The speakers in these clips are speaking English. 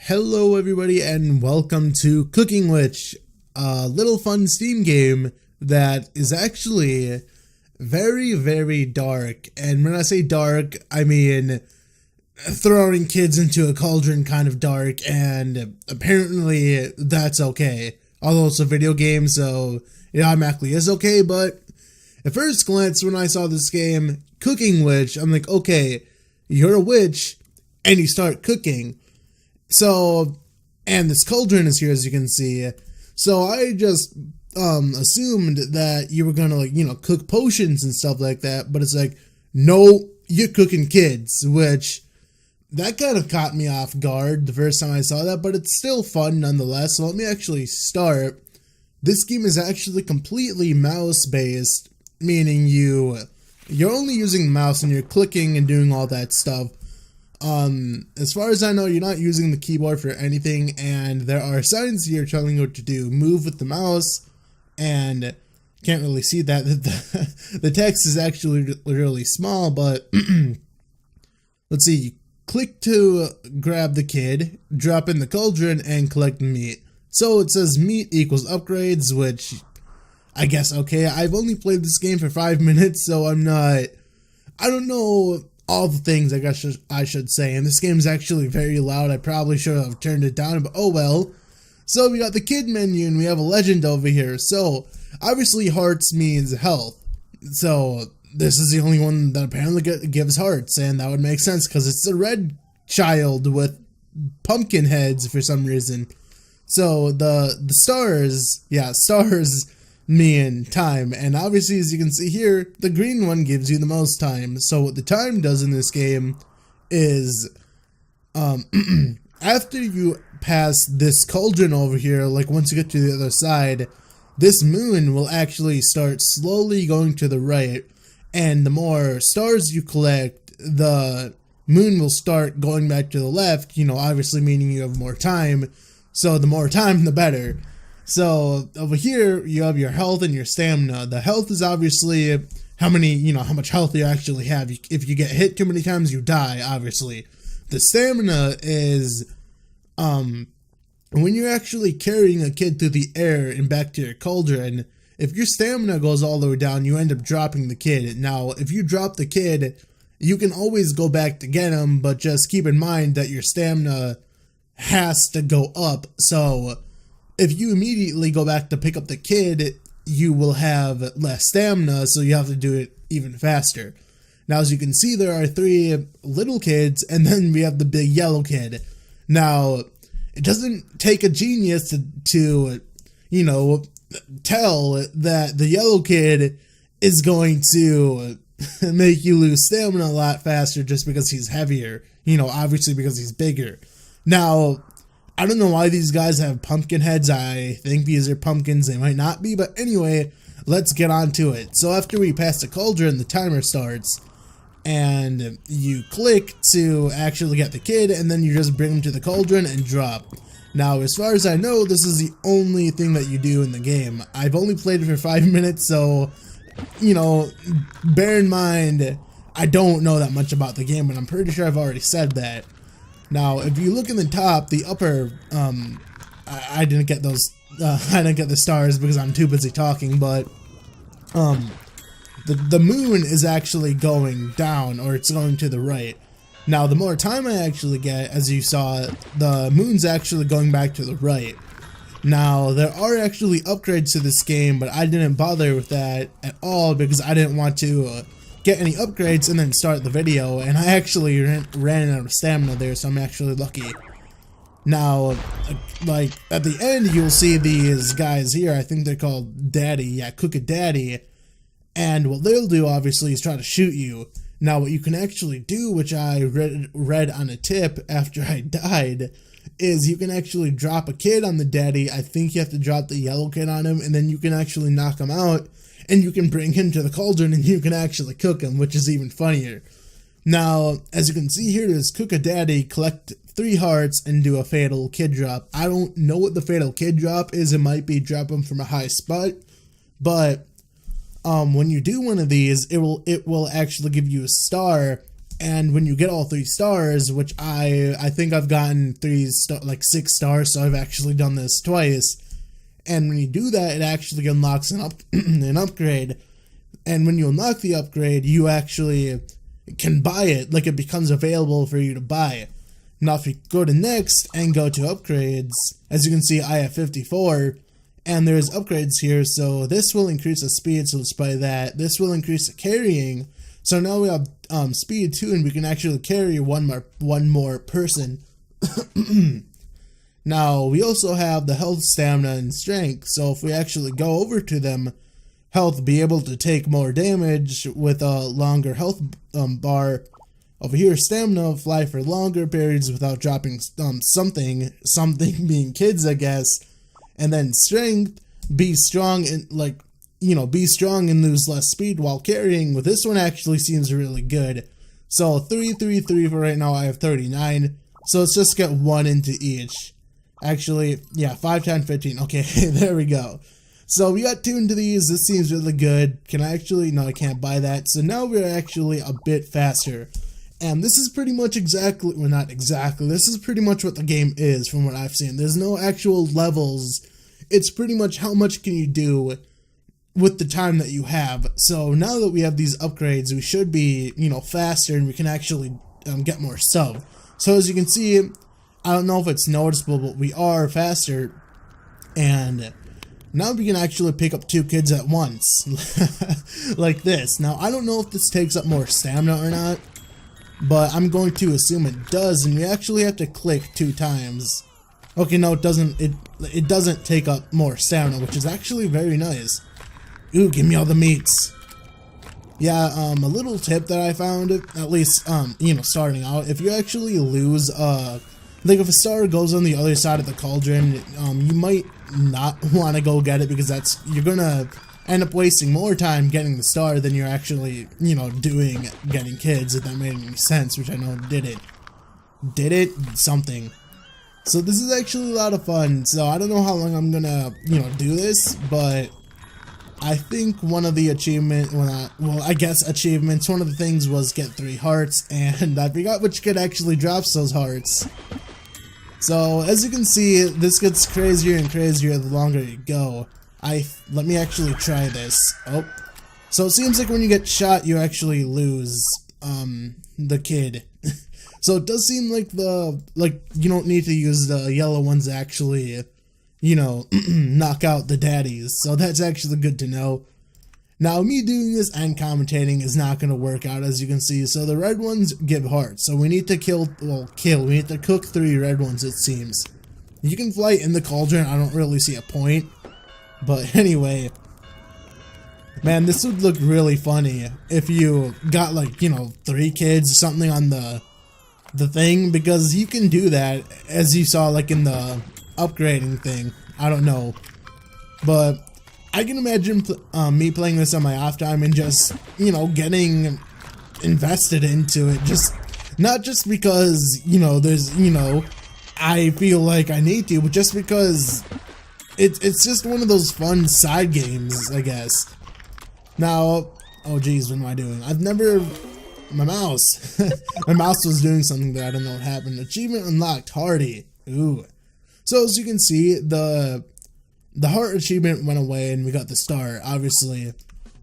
Hello everybody and welcome to Cooking Witch, a little fun Steam game that is actually very dark. And when I say dark, I mean throwing kids into a cauldron kind of dark, and apparently that's okay. Although it's a video game, so it automatically is okay, but at first glance when I saw this game, Cooking Witch, I'm like, okay, you're a witch and you start cooking. So, and this cauldron is here, as you can see. So I just assumed that you were gonna, cook potions and stuff like that. But it's like, no, you're cooking kids, which that kind of caught me off guard the first time I saw that. But it's still fun nonetheless. So let me actually start. This game is actually completely mouse-based, meaning you're only using the mouse and you're clicking and doing all that stuff. As far as I know, you're not using the keyboard for anything, and there are signs here telling you what to do. Move with the mouse, and can't really see that. The text is actually really small, but let's see. You click to grab the kid, drop in the cauldron, and collect meat. So it says meat equals upgrades, which I guess, okay, I've only played this game for 5 minutes, so I don't know all the things I guess I should say, and this game is actually very loud. I probably should have turned it down, but oh well. So we got the kid menu, and we have a legend over here. So obviously hearts means health, so this is the only one that apparently gives hearts, and that would make sense because it's a red child with pumpkin heads for some reason. So the stars, stars mean time, and obviously, as you can see here, the green one gives you the most time. So what the time does in this game is after you pass this cauldron over here, like once you get to the other side, this moon will actually start slowly going to the right, and the more stars you collect, the moon will start going back to the left, obviously meaning you have more time. So the more time, the better. So over here, you have your health and your stamina. The health is obviously how much health you actually have. If you get hit too many times, you die, obviously. The stamina is, when you're actually carrying a kid through the air and back to your cauldron, if your stamina goes all the way down, you end up dropping the kid. Now, if you drop the kid, you can always go back to get him, but just keep in mind that your stamina has to go up. So if you immediately go back to pick up the kid, you will have less stamina, so you have to do it even faster. Now, as you can see, there are 3 little kids, and then we have the big yellow kid. Now, it doesn't take a genius to tell that the yellow kid is going to make you lose stamina a lot faster just because he's heavier, obviously because he's bigger. Now, I don't know why these guys have pumpkin heads. I think these are pumpkins. They might not be, but anyway, let's get on to it. So after we pass the cauldron, the timer starts, and you click to actually get the kid, and then you just bring him to the cauldron and drop. Now, as far as I know, this is the only thing that you do in the game. I've only played it for 5 minutes, so, bear in mind, I don't know that much about the game, but I'm pretty sure I've already said that. Now, if you look in the top, the upper, I didn't get those, I didn't get the stars because I'm too busy talking, but, the moon is actually going down, or it's going to the right. Now, the more time I actually get, as you saw, the moon's actually going back to the right. Now, there are actually upgrades to this game, but I didn't bother with that at all because I didn't want to, get any upgrades and then start the video, and I actually ran out of stamina there, so I'm actually lucky. Now, like, at the end, you'll see these guys here. I think they're called Daddy, Cook It Daddy, and what they'll do, obviously, is try to shoot you. Now, what you can actually do, which I read on a tip after I died, is you can actually drop a kid on the Daddy. I think you have to drop the yellow kid on him, and then you can actually knock him out, and you can bring him to the cauldron and you can actually cook him, which is even funnier. Now, as you can see here, there's Cook a Daddy, collect 3 hearts, and do a fatal kid drop. I don't know what the fatal kid drop is. It might be drop him from a high spot, but when you do one of these, it will actually give you a star, And when you get all 3 stars, which I think I've gotten 6 stars, so I've actually done this twice. And when you do that, it actually unlocks an upgrade. And when you unlock the upgrade, you actually can buy it, like it becomes available for you to buy. Now if you go to next and go to upgrades, as you can see I have 54, and there's upgrades here, so this will increase the speed, so let's buy that. This will increase the carrying, so now we have speed 2 and we can actually carry one more person. Now we also have the health, stamina, and strength, so if we actually go over to them, health, be able to take more damage with a longer health bar. Over here, stamina, fly for longer periods without dropping something being kids, I guess. And then strength, be strong and be strong and lose less speed while carrying. With this one actually seems really good. So 3, 3, 3 for right now. I have 39. So let's just get 1 into each. Actually, yeah, 5, 10, 15. Okay, there we go. So we got 2 into these. This seems really good. Can I actually? No, I can't buy that. So now we're actually a bit faster. And this is pretty much exactly, well, not exactly, this is pretty much what the game is from what I've seen. There's no actual levels. It's pretty much how much can you do with the time that you have. So now that we have these upgrades, we should be, faster, and we can actually get more stuff. So as you can see, I don't know if it's noticeable, but we are faster. And now we can actually pick up 2 kids at once. Like this. Now, I don't know if this takes up more stamina or not, but I'm going to assume it does, and we actually have to click 2 times. Okay, no, it doesn't. It doesn't take up more stamina, which is actually very nice. Ooh, give me all the meats. Yeah, a little tip that I found, at least, starting out, if you actually lose, like if a star goes on the other side of the cauldron, you might not want to go get it, because you're gonna end up wasting more time getting the star than you're actually, doing getting kids, if that made any sense, which I know didn't. Did it? Something. So this is actually a lot of fun, so I don't know how long I'm gonna, do this, but I think one of the achievements, I guess achievements, one of the things was get 3 hearts, and I forgot which kid actually drops those hearts. So, as you can see, this gets crazier and crazier the longer you go. Let me actually try this. Oh. So it seems like when you get shot, you actually lose, the kid. So it does seem like you don't need to use the yellow ones to actually, knock out the daddies. So that's actually good to know. Now, me doing this and commentating is not going to work out, as you can see. So the red ones give hearts. So we need to we need to cook 3 red ones, it seems. You can fly in the cauldron. I don't really see a point. But anyway, man, this would look really funny if you got 3 kids or something on the thing, because you can do that, as you saw in the upgrading thing. I don't know, but I can imagine me playing this on my off time and just, getting invested into it. Not just because, there's, I feel like I need to, but just because it's just one of those fun side games, I guess. Now, oh geez, what am I doing? My mouse. My mouse was doing something that I don't know what happened. Achievement unlocked, Hardy. Ooh. So as you can see, the heart achievement went away and we got the star. Obviously,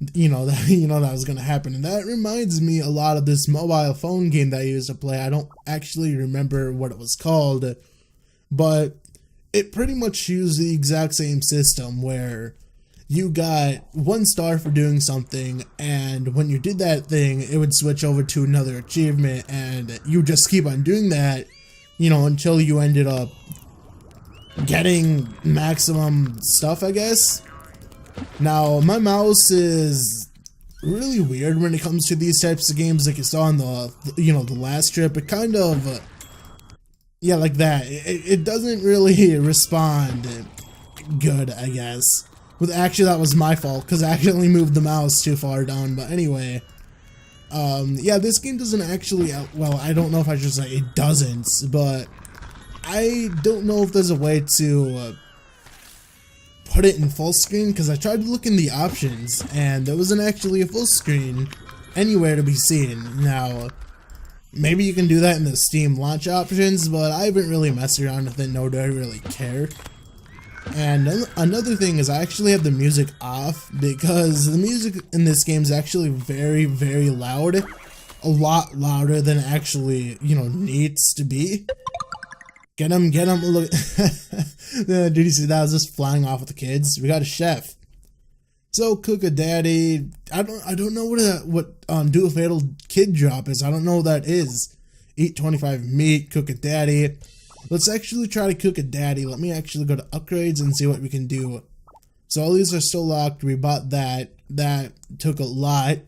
that was gonna happen, and that reminds me a lot of this mobile phone game that I used to play. I don't actually remember what it was called, but it pretty much used the exact same system where you got 1 star for doing something, and when you did that thing, it would switch over to another achievement, and you just keep on doing that, until you ended up getting maximum stuff, I guess. Now, my mouse is really weird when it comes to these types of games, like you saw in the last trip. It kind of, yeah, like that. It doesn't really respond good, I guess. Actually, that was my fault, because I accidentally moved the mouse too far down, but anyway. Yeah, this game doesn't actually, well, I don't know if I should say it doesn't, but I don't know if there's a way to put it in full screen, because I tried to look in the options, and there wasn't actually a full screen anywhere to be seen. Now, Maybe you can do that in the Steam launch options, but I haven't really messed around with it, nor do I really care. And another thing is I actually have the music off because the music in this game is actually very, very loud. A lot louder than it actually, needs to be. Get him, look. Did you see that? I was just flying off with the kids. We got a chef. So, cook a daddy. I don't know what do a fatal kid drop is. I don't know what that is. Eat 25 meat, cook a daddy. Let's actually try to cook a daddy. Let me actually go to upgrades and see what we can do. So all these are still locked. We bought that. That took a lot.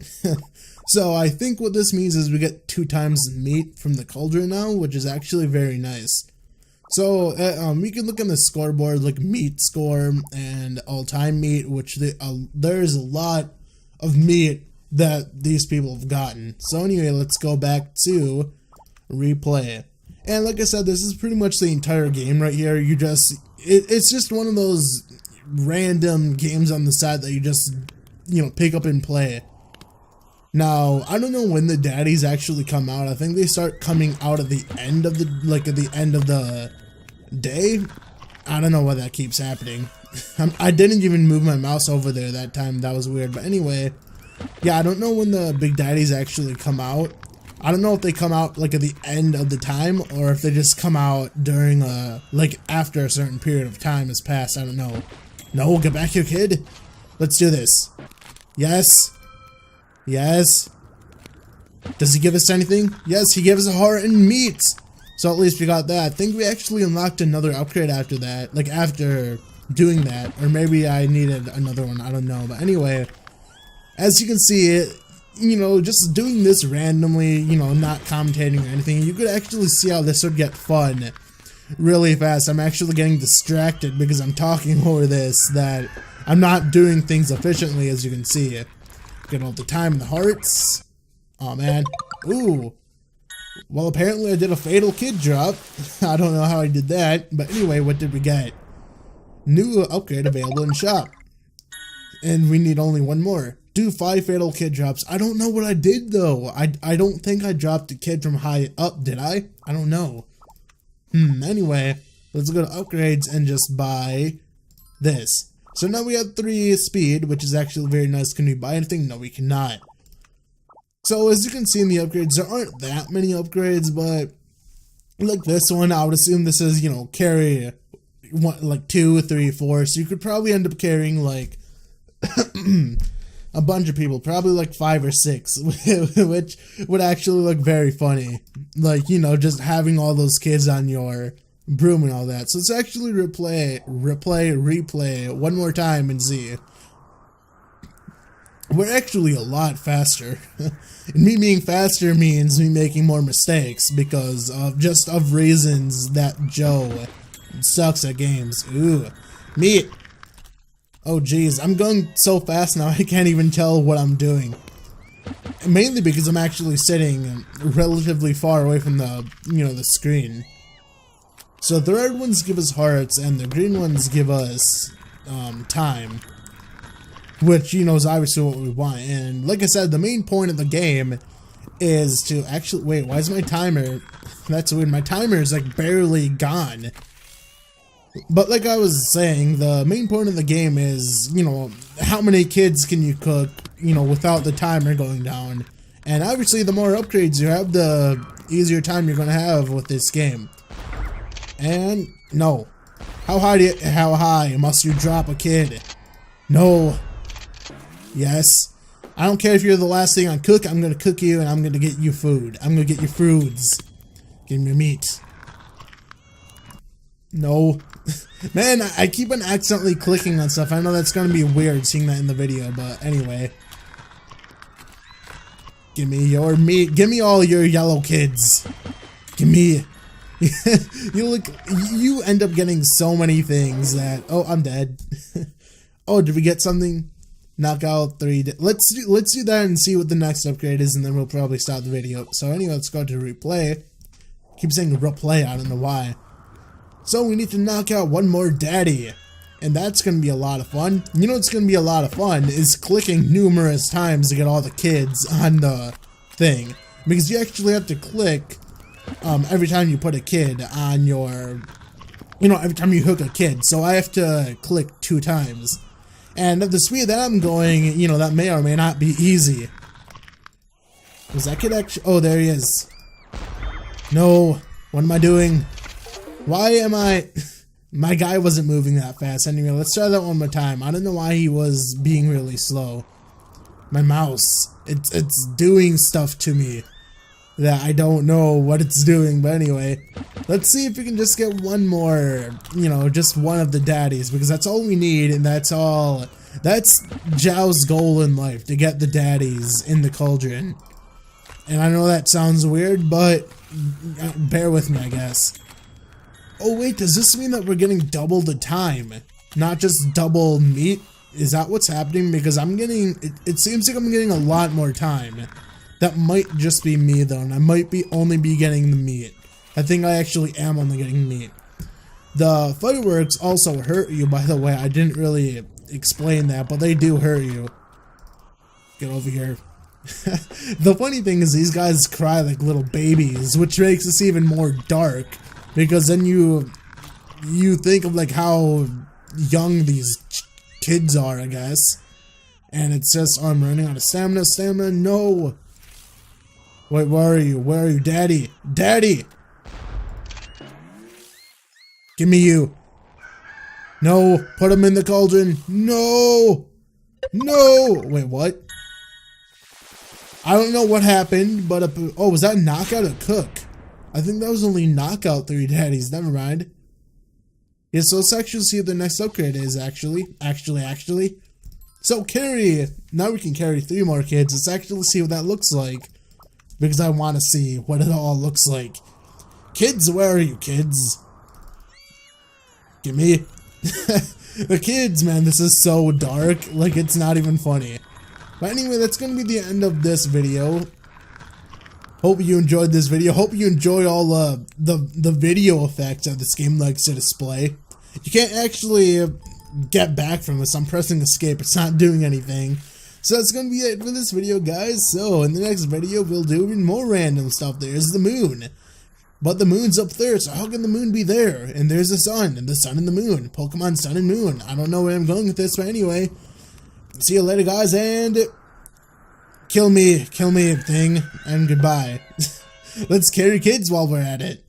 So I think what this means is we get 2 times the meat from the cauldron now, which is actually very nice. So we can look on the scoreboard, like meat score and all-time meat, which there's a lot of meat that these people have gotten. So anyway, let's go back to replay. And like I said, this is pretty much the entire game right here. It's just one of those random games on the side that you just, pick up and play. Now, I don't know when the daddies actually come out. I think they start coming out at the end of the day. I don't know why that keeps happening. I didn't even move my mouse over there that time. That was weird. But anyway, yeah, I don't know when the big daddies actually come out. I don't know if they come out like at the end of the time or if they just come out during after a certain period of time has passed. I don't know. No, get back here, kid. Let's do this. Yes. Yes. Does he give us anything? Yes, he gives us a heart and meat. So at least we got that. I think we actually unlocked another upgrade after that. Like after doing that. Or maybe I needed another one. I don't know. But anyway, as you can see, just doing this randomly, not commentating or anything, you could actually see how this would get fun really fast. I'm actually getting distracted because I'm talking over this, that I'm not doing things efficiently, as you can see. Get all the time in the hearts. Oh man. Ooh. Well, apparently I did a fatal kid drop. I don't know how I did that, but anyway, what did we get? New upgrade available in shop. And we need only one more. Do 5 fatal kid drops. I don't know what I did though. I don't think I dropped a kid from high up, did I? I don't know. Anyway, let's go to upgrades and just buy this. So now we have 3 speed, which is actually very nice. Can we buy anything? No, we cannot. So as you can see in the upgrades, there aren't that many upgrades, but like this one, I would assume this is, carry 1, 2, 3, 4. So you could probably end up carrying like a bunch of people, probably like 5 or 6, which would actually look very funny. Like, just having all those kids on your broom and all that. So let's actually replay one more time and see. We're actually a lot faster. And me being faster means me making more mistakes because of reasons that Joe sucks at games. Ooh, meat. Oh geez, I'm going so fast now I can't even tell what I'm doing. Mainly because I'm actually sitting relatively far away from the, the screen. So the red ones give us hearts and the green ones give us time. Which, is obviously what we want. And like I said, the main point of the game is to actually... Wait, why is my timer... That's weird. My timer is like barely gone. But like I was saying, the main point of the game is, how many kids can you cook, without the timer going down. And obviously the more upgrades you have, the easier time you're going to have with this game. And, no. How high must you drop a kid? No. Yes. I don't care if you're the last thing I cook, I'm going to cook you and I'm going to get you food. I'm going to get you foods. Give me your meat. No. Man, I keep on accidentally clicking on stuff. I know that's going to be weird seeing that in the video, but anyway. Give me your meat. Give me all your yellow kids. Give me. You end up getting so many things that... Oh, I'm dead. Oh, did we get something? Knock out 3. Let's do that and see what the next upgrade is, and then we'll probably stop the video. So anyway, let's go to replay. Keep saying replay, I don't know why. So we need to knock out one more daddy. And that's going to be a lot of fun. You know what's going to be a lot of fun is clicking numerous times to get all the kids on the thing. because you actually have to click every time you put a kid on your, every time you hook a kid. So I have to click 2 times. And at the speed that I'm going, that may or may not be easy. Was that kid actually? Oh, there he is. No, what am I doing? Why am I? My guy wasn't moving that fast. Anyway, let's try that one more time. I don't know why he was being really slow. My mouse, it's doing stuff to me that I don't know what it's doing, but anyway, let's see if we can just get one more, just one of the daddies, because that's all we need, and that's Zhao's goal in life, to get the daddies in the cauldron. And I know that sounds weird, but bear with me, I guess. Oh wait, does this mean that we're getting double the time, not just double meat? Is that what's happening? Because I'm getting, it seems like I'm getting a lot more time. That might just be me though, and I might only be getting the meat. I think I actually am only getting meat. The fireworks also hurt you, by the way. I didn't really explain that, but they do hurt you. Get over here. The funny thing is these guys cry like little babies, which makes this even more dark, because then you think of like how young these kids are, I guess. And it's just, oh, I'm running out of stamina, no! Wait, where are you, daddy? Daddy! Give me you. No, put him in the cauldron. No! No! Wait, what? I don't know what happened, but, oh, was that knockout or cook? I think that was only knockout 3 daddies, never mind. Yeah, so let's actually see what the next upgrade is, actually. So carry, now we can carry 3 more kids. Let's actually see what that looks like, because I want to see what it all looks like. Kids, where are you, kids? Give me. The kids, man, this is so dark, like it's not even funny. But anyway, that's going to be the end of this video. Hope you enjoyed this video. Hope you enjoy all the video effects that this game likes to display. You can't actually get back from this. I'm pressing escape. It's not doing anything. So that's going to be it for this video, guys. So in the next video, we'll do even more random stuff. There's the moon. But the moon's up there, so how can the moon be there? And there's the sun, and the moon. Pokemon Sun and Moon. I don't know where I'm going with this, but anyway. See you later, guys, and kill me thing, and goodbye. Let's carry kids while we're at it.